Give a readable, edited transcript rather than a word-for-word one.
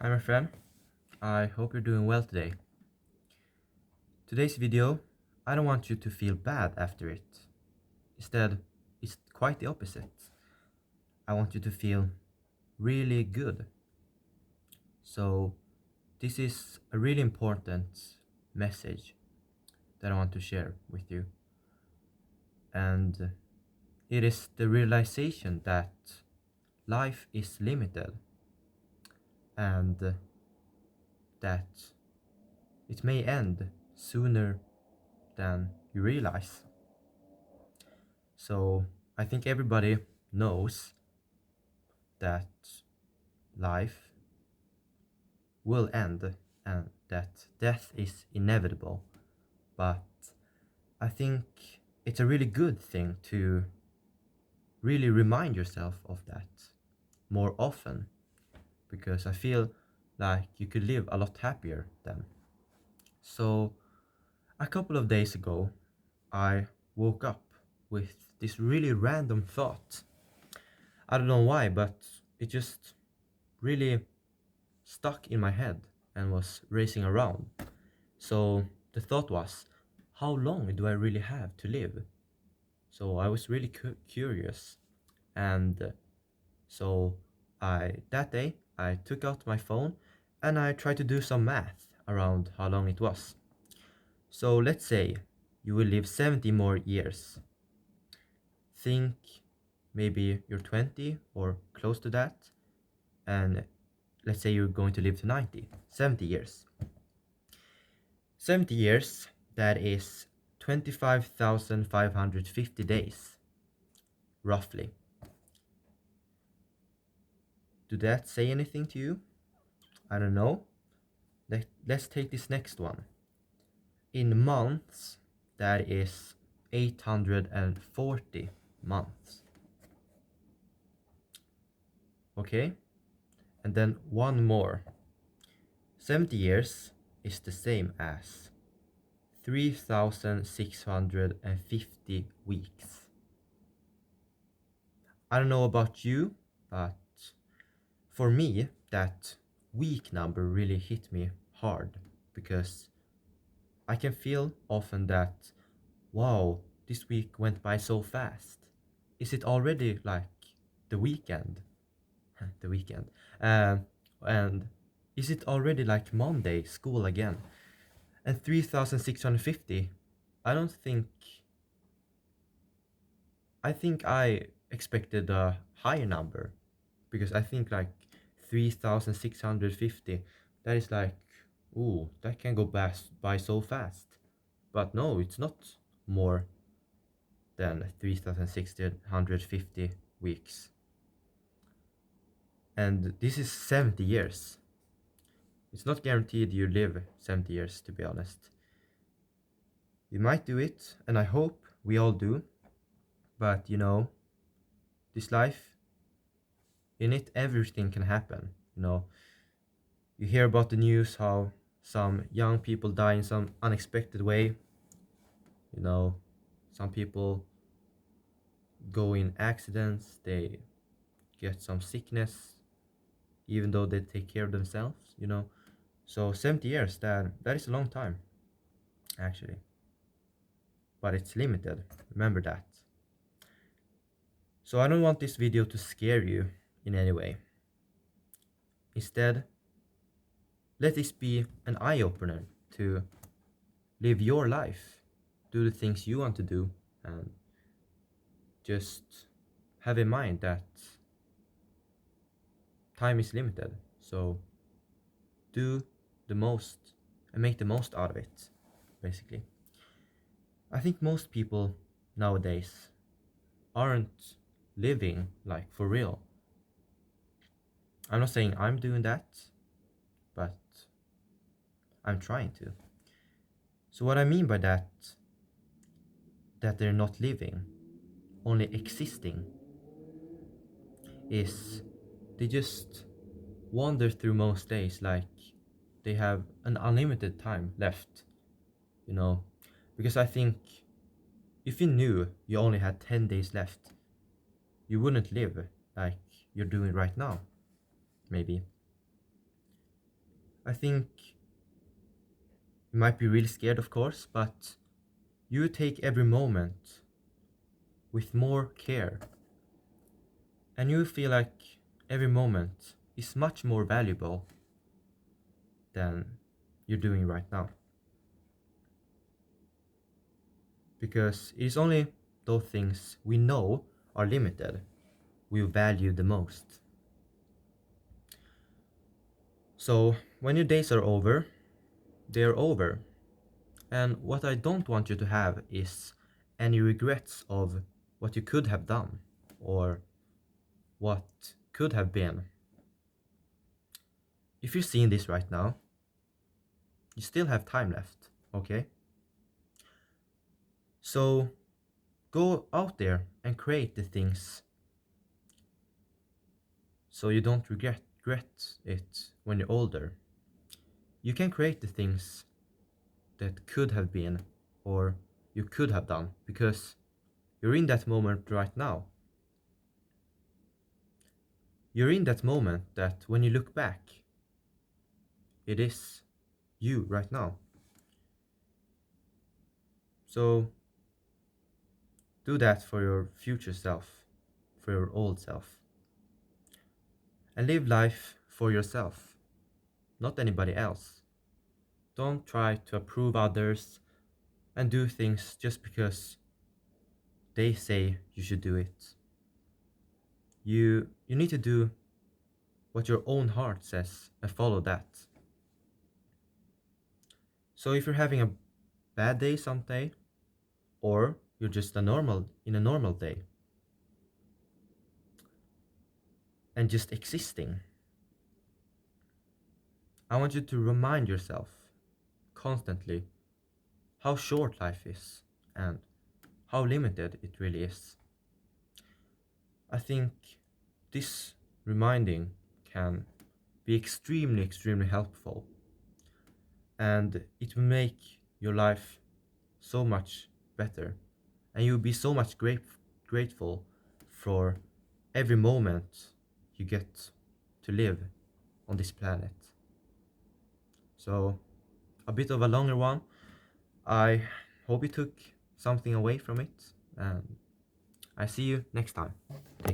Hi my friend, I hope you're doing well today. Today's video, I don't want you to feel bad after it. Instead, it's quite the opposite. I want you to feel really good. So, this is a really important message that I want to share with you. And it is the realization that life is limited and that it may end sooner than you realize. So I think everybody knows that life will end and that death is inevitable. But I think it's a really good thing to really remind yourself of that more often because I feel like you could live a lot happier then. So a couple of days ago, I woke up with this really random thought. I don't know why, but it just really stuck in my head and was racing around. So the thought was, how long do I really have to live? So I was really curious, and so I that day I took out my phone and I tried to do some math around how long it was. So let's say you will live 70 more years. Think maybe you're 20 or close to that, and let's say you're going to live to 90, 70 years. 70 years, that is 25,550 days, roughly. Do that say anything to you? I don't know. Let's take this next one. In months, that is 840 months. Okay? And then one more. 70 years is the same as 3,650 weeks. I don't know about you, but for me, that week number really hit me hard because I can feel often that, wow, this week went by so fast. Is it already like the weekend? The weekend. And is it already like Monday, school again? And 3,650, I don't think, I think I expected a higher number because I think like 3,650, that is like, ooh, that can go by so fast. But no, it's not more than 3,650 weeks. And this is 70 years. It's not guaranteed you live 70 years, to be honest. You might do it, and I hope we all do. But this life, in it, everything can happen. You hear about the news how some young people die in some unexpected way. You know, some people go in accidents, they get some sickness, even though they take care of themselves. So 70 years, that is a long time, actually. But it's limited. Remember that. So I don't want this video to scare you in any way. Instead, let this be an eye-opener to live your life, do the things you want to do, and just have in mind that time is limited. So do the most and make the most out of it, basically. I think most people nowadays aren't living like for real. I'm not saying I'm doing that, but I'm trying to. So what I mean by that they're not living, only existing, is they just wander through most days like they have an unlimited time left, you know? Because I think if you knew you only had 10 days left, you wouldn't live like you're doing right now, maybe. I think you might be really scared, of course, but you take every moment with more care, and you feel like every moment is much more valuable than you're doing right now. Because it is only those things we know are limited we value the most. So when your days are over, they are over. And what I don't want you to have is any regrets of what you could have done or what could have been. If you're seeing this right now, you still have time left, okay? So go out there and create the things so you don't regret it when you're older. You can create the things that could have been or you could have done because you're in that moment right now. You're in that moment that when you look back, it is you right now. So do that for your future self, for your old self. And live life for yourself, not anybody else. Don't try to approve others and do things just because they say you should do it. You need to do what your own heart says and follow that. So if you're having a bad day someday, or you're just a normal day and just existing, I want you to remind yourself constantly how short life is and how limited it really is. I think this reminding can be extremely helpful, and it will make your life so much better, and you'll be so much grateful for every moment you get to live on this planet. So, a bit of a longer one. I hope you took something away from it, and I see you next time. Take